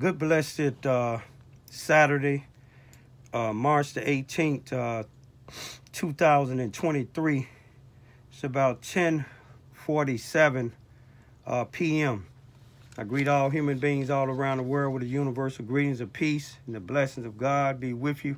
Good blessed Saturday, March the 18th, 2023. It's about 10:47 p.m. I greet all human beings all around the world with the universal greetings of peace and the blessings of God be with you.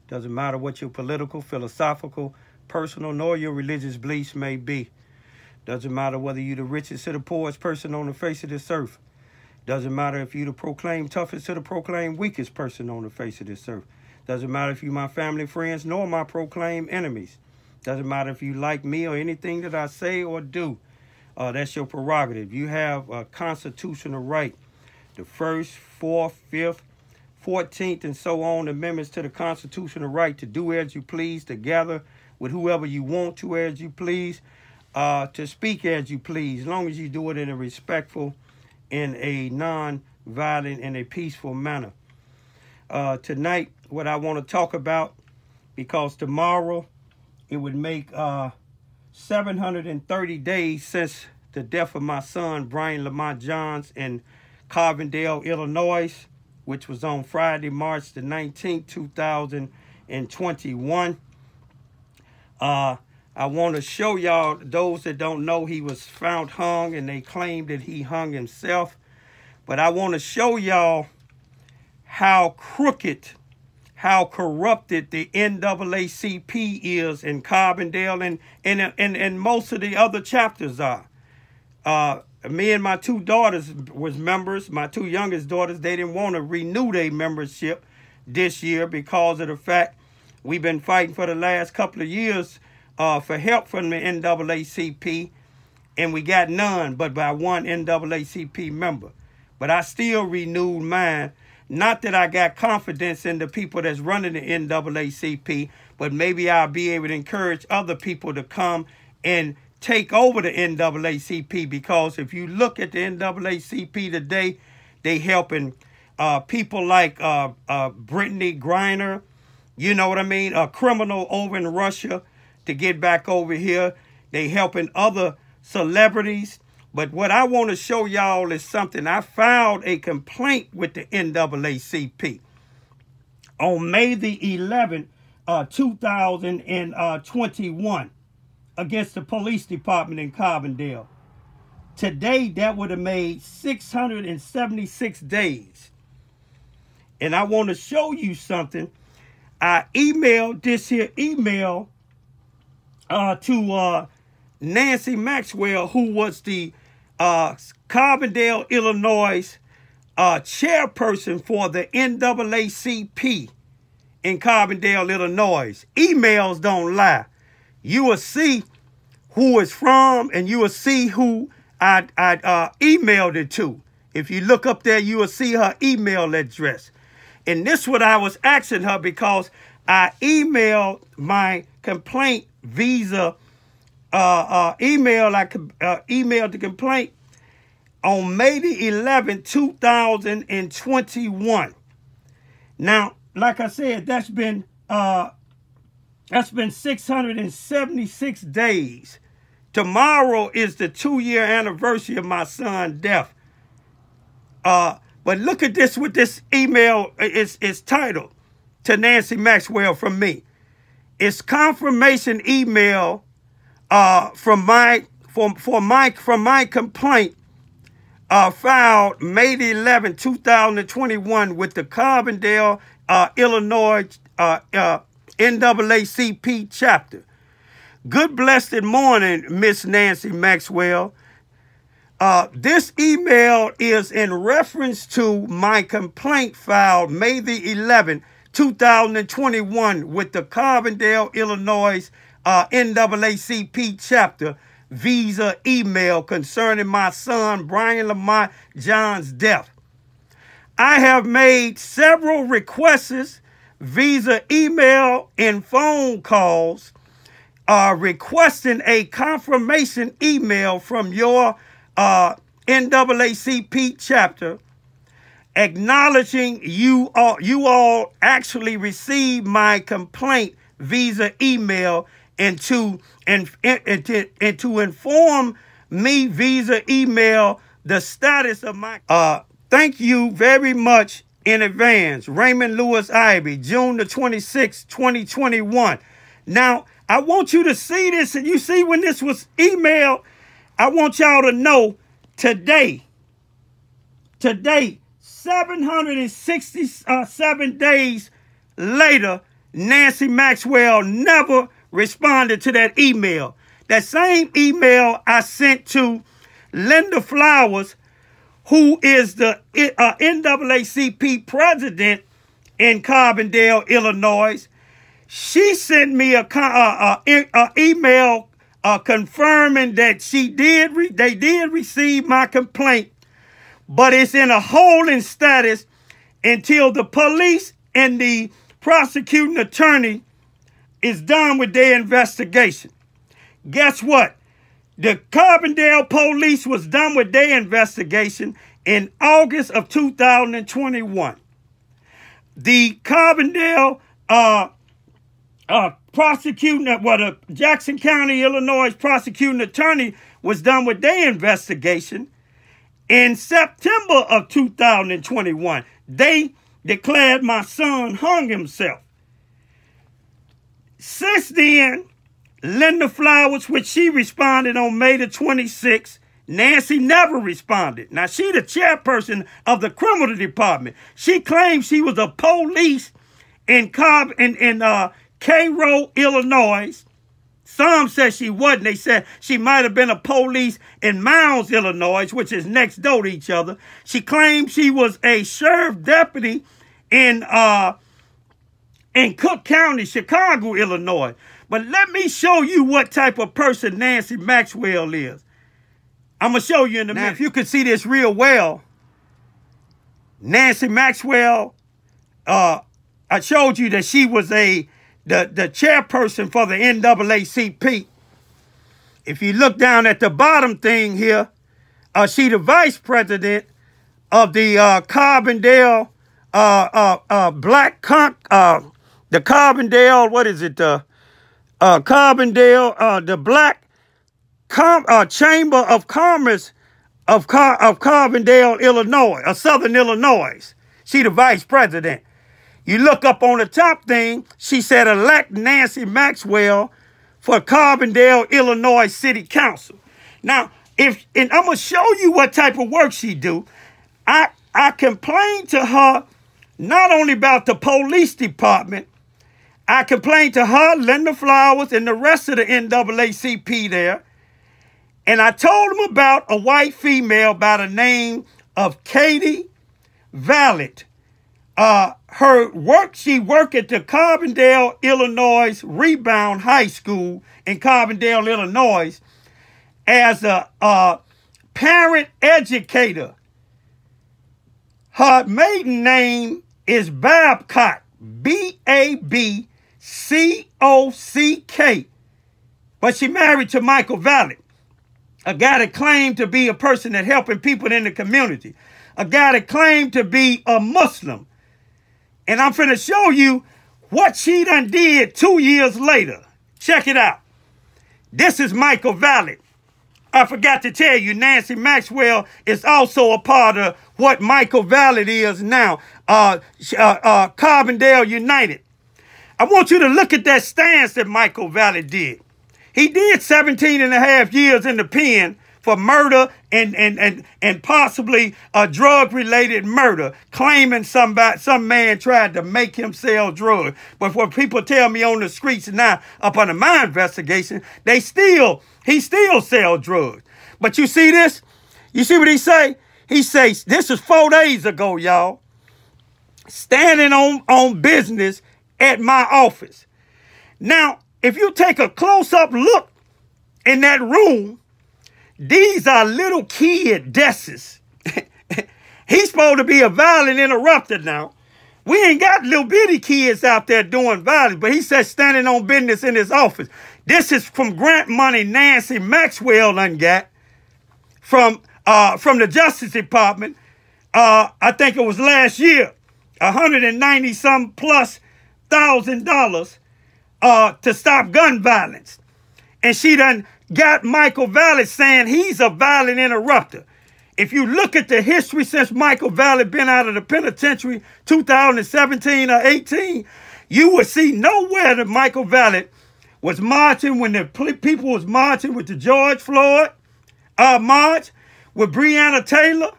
Doesn't matter what your political, philosophical, personal, nor your religious beliefs may be. Doesn't matter whether you're the richest or the poorest person on the face of this earth. Doesn't matter if you're the proclaimed toughest or the proclaimed weakest person on the face of this earth. Doesn't matter if you're my family, friends, nor my proclaimed enemies. Doesn't matter if you like me or anything that I say or do. That's your prerogative. You have a constitutional right. The first, fourth, fifth, 14th, and so on amendments to the constitutional right to do as you please, to gather with whoever you want to as you please, to speak as you please, as long as you do it in a respectful, in a non-violent, and a peaceful manner. Tonight, what I want to talk about, because tomorrow it would make 730 days since the death of my son, Brian Lamont Johns, in Carbondale, Illinois, which was on Friday, March the 19th, 2021. I want to show y'all, those that don't know, he was found hung, and they claim that he hung himself. But I want to show y'all how crooked, how corrupted the NAACP is in Carbondale, and most of the other chapters are. Me and my two daughters was members. My two youngest daughters, they didn't want to renew their membership this year because of the fact we've been fighting for the last couple of years for help from the NAACP, and we got none but by one NAACP member. But I still renewed mine. Not that I got confidence in the people that's running the NAACP, but maybe I'll be able to encourage other people to come and take over the NAACP, because if you look at the NAACP today, they helping people like Brittany Griner, you know what I mean, a criminal over in Russia, to get back over here. They helping other celebrities. But what I want to show y'all is something. I filed a complaint with the NAACP on May the 11th, 2021 against the police department in Carbondale. Today, that would have made 676 days. And I want to show you something. I emailed this here email to Nancy Maxwell, who was the Carbondale, Illinois chairperson for the NAACP in Carbondale, Illinois. Emails don't lie. You will see who it's from, and you will see who I emailed it to. If you look up there, you will see her email address. And this is what I was asking her, because I emailed my complaint visa emailed the complaint on May the 11th, 2021. Now, like I said, that's been 676 days. Tomorrow is the 2-year anniversary of my son's death. But look at this, what this email is titled to Nancy Maxwell from me. It's confirmation email from my complaint filed May the 11th, 2021 with the Carbondale, Illinois NAACP chapter. Good blessed morning, Miss Nancy Maxwell. This email is in reference to my complaint filed May the 11th, 2021 with the Carbondale, Illinois NAACP chapter visa email concerning my son, Brian Lamont Johns' death. I have made several requests, visa email and phone calls, requesting a confirmation email from your NAACP chapter, acknowledging you all actually received my complaint visa email, and to inform me visa email the status of my Thank you very much in advance. Raymond Lewis Ivy, June the 26th, 2021. Now, I want you to see this, and you see when this was emailed, I want y'all to know today, 767 days later, Nancy Maxwell never responded to that email. That same email I sent to Linda Flowers, who is the NAACP president in Carbondale, Illinois. She sent me a email confirming that they did receive my complaint, but it's in a holding status until the police and the prosecuting attorney is done with their investigation. Guess what? The Carbondale police was done with their investigation in August of 2021. The Carbondale the Jackson County, Illinois prosecuting attorney was done with their investigation in September of 2021. They declared my son hung himself. Since then, Linda Flowers, which she responded on May the 26th, Nancy never responded. Now, she the chairperson of the criminal department. She claims she was a police in Cairo, Illinois. Some said she wasn't. They said she might have been a police in Mounds, Illinois, which is next door to each other. She claimed she was a sheriff deputy in Cook County, Chicago, Illinois. But let me show you what type of person Nancy Maxwell is. I'm going to show you in a minute. If you can see this real well, Nancy Maxwell, I showed you that she was the chairperson for the NAACP. If you look down at the bottom thing here, she the vice president of the Carbondale the Carbondale, what is it? Carbondale, the Black Chamber of Commerce of Carbondale, Illinois, Southern Illinois. She the vice president. You look up on the top thing, she said elect Nancy Maxwell for Carbondale, Illinois City Council. Now, and I'm going to show you what type of work she do. I complained to her not only about the police department, I complained to her, Linda Flowers, and the rest of the NAACP there. And I told them about a white female by the name of Katie Vallet. Her work, she worked at the Carbondale, Illinois Rebound High School in Carbondale, Illinois as a parent educator. Her maiden name is Babcock, B-A-B-C-O-C-K. But she married to Michael Vallet, a guy that claimed to be a person that helping people in the community, a guy that claimed to be a Muslim. And I'm finna show you what she done did 2 years later. Check it out. This is Michael Vallet. I forgot to tell you, Nancy Maxwell is also a part of what Michael Vallet is now, Carbondale United. I want you to look at that stance that Michael Vallet did. He did 17 and a half years in the pen for murder and possibly a drug-related murder, claiming some man tried to make him sell drugs. But what people tell me on the streets now, up under my investigation, he still sells drugs. But you see this? You see what he say? He says, this is 4 days ago, y'all, standing on business at my office. Now, if you take a close-up look in that room, these are little kid desks. He's supposed to be a violent interrupter now. We ain't got little bitty kids out there doing violence, but he says standing on business in his office. This is from grant money Nancy Maxwell done got from the Justice Department. I think it was last year, $190,000+ to stop gun violence. And she done got Michael Vallet saying he's a violent interrupter. If you look at the history since Michael Vallet been out of the penitentiary, 2017 or 18, you will see nowhere that Michael Vallet was marching when the people was marching with the George Floyd march, with Breonna Taylor,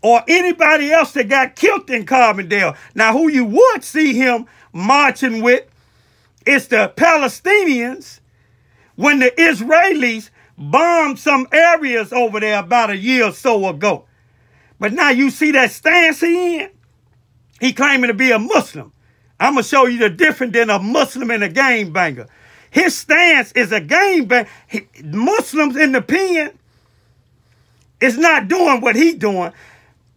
or anybody else that got killed in Carbondale. Now, who you would see him marching with is the Palestinians when the Israelis bombed some areas over there about a year or so ago. But now you see that stance he in? He claiming to be a Muslim. I'm going to show you the difference than a Muslim and a gangbanger. His stance is a gangbanger. Muslims in the pen is not doing what he doing.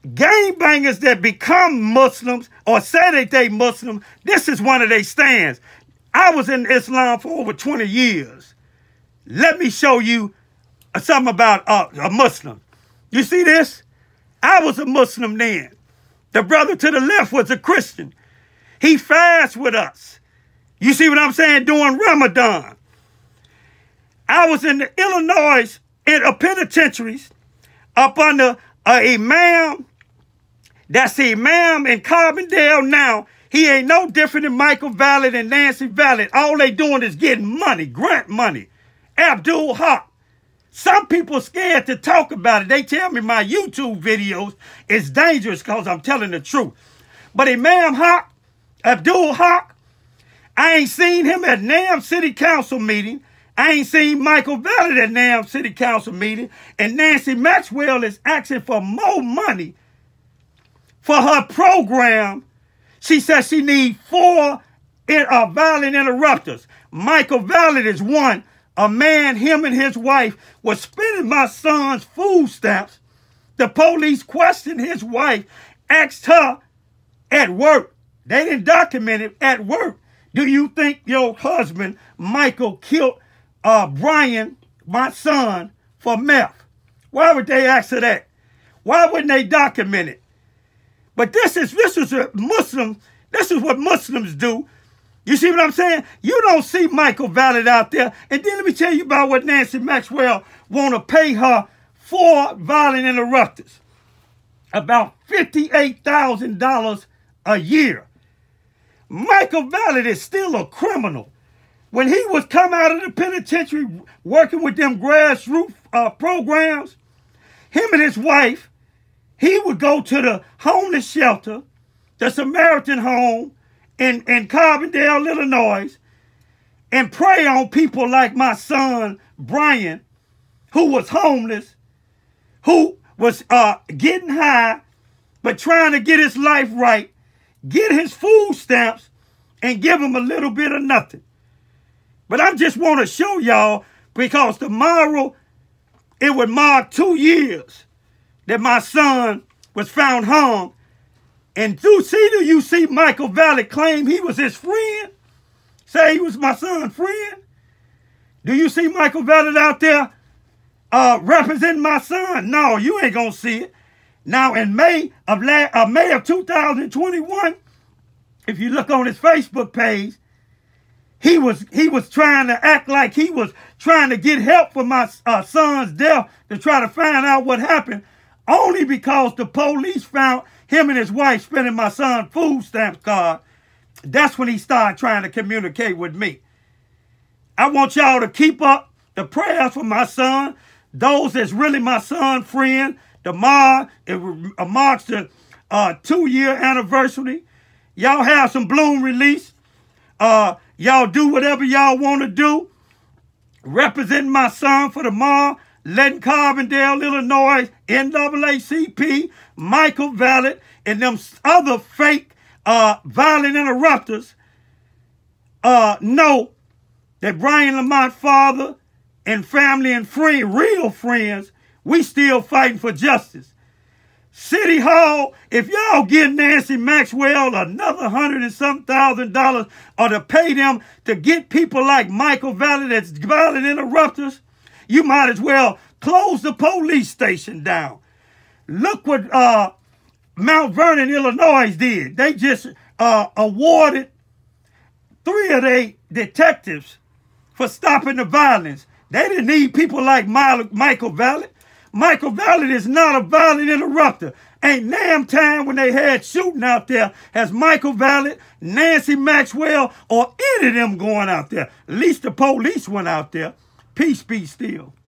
Gangbangers that become Muslims or say that they Muslim, this is one of their stands. I was in Islam for over 20 years. Let me show you something about a Muslim. You see this? I was a Muslim then. The brother to the left was a Christian. He fasts with us. You see what I'm saying? During Ramadan. I was in the Illinois penitentiaries up under an imam. That's the imam in Carbondale now. He ain't no different than Michael Vallet and Nancy Vallet. All they doing is getting money, grant money. Abdul Haq. Some people scared to talk about it. They tell me my YouTube videos is dangerous because I'm telling the truth. But Imam Haq, Abdul Haq, I ain't seen him at NAACP City Council meeting. I ain't seen Michael Vallet at NAACP City Council meeting. And Nancy Maxwell is asking for more money for her program. She says she needs 4 violent interrupters. Michael Vallet is one. A man, him and his wife, was spending my son's food stamps. The police questioned his wife, asked her at work. They didn't document it at work. Do you think your husband, Michael, killed Brian, my son, for meth? Why would they ask her that? Why wouldn't they document it? But this is a Muslim. This is what Muslims do. You see what I'm saying? You don't see Michael Vallet out there. And then let me tell you about what Nancy Maxwell want to pay her for violent interrupters. About $58,000 a year. Michael Vallet is still a criminal. When he was come out of the penitentiary working with them grassroots programs, him and his wife, he would go to the homeless shelter, the Samaritan home in Carbondale, Illinois, and prey on people like my son, Brian, who was homeless, who was getting high, but trying to get his life right, get his food stamps, and give him a little bit of nothing. But I just want to show y'all, because tomorrow it would mark 2 years that my son was found hung. And do you see Michael Vallet claim he was his friend? Say he was my son's friend? Do you see Michael Vallet out there representing my son? No, you ain't going to see it. Now, in May of 2021, if you look on his Facebook page, he was trying to act like he was trying to get help for my son's death to try to find out what happened, only because the police found him and his wife spending my son's food stamps card. That's when he started trying to communicate with me. I want y'all to keep up the prayers for my son. Those that's really my son's friend. Tomorrow, it marks the 2-year anniversary. Y'all have some bloom release. Y'all do whatever y'all want to do. Representing my son for tomorrow. Letting Carbondale, Illinois, NAACP, Michael Vallet, and them other fake violent interrupters know that Brian Lamont's father and family and friends, real friends, we still fighting for justice. City Hall, if y'all give Nancy Maxwell another $100 and some thousand or to pay them to get people like Michael Vallet that's violent interrupters, you might as well close the police station down. Look what Mount Vernon, Illinois did. They just awarded 3 of their detectives for stopping the violence. They didn't need people like Michael Vallet. Michael Vallet is not a violent interrupter. Ain't damn time when they had shooting out there has Michael Vallet, Nancy Maxwell, or any of them going out there. At least the police went out there. Peace be still.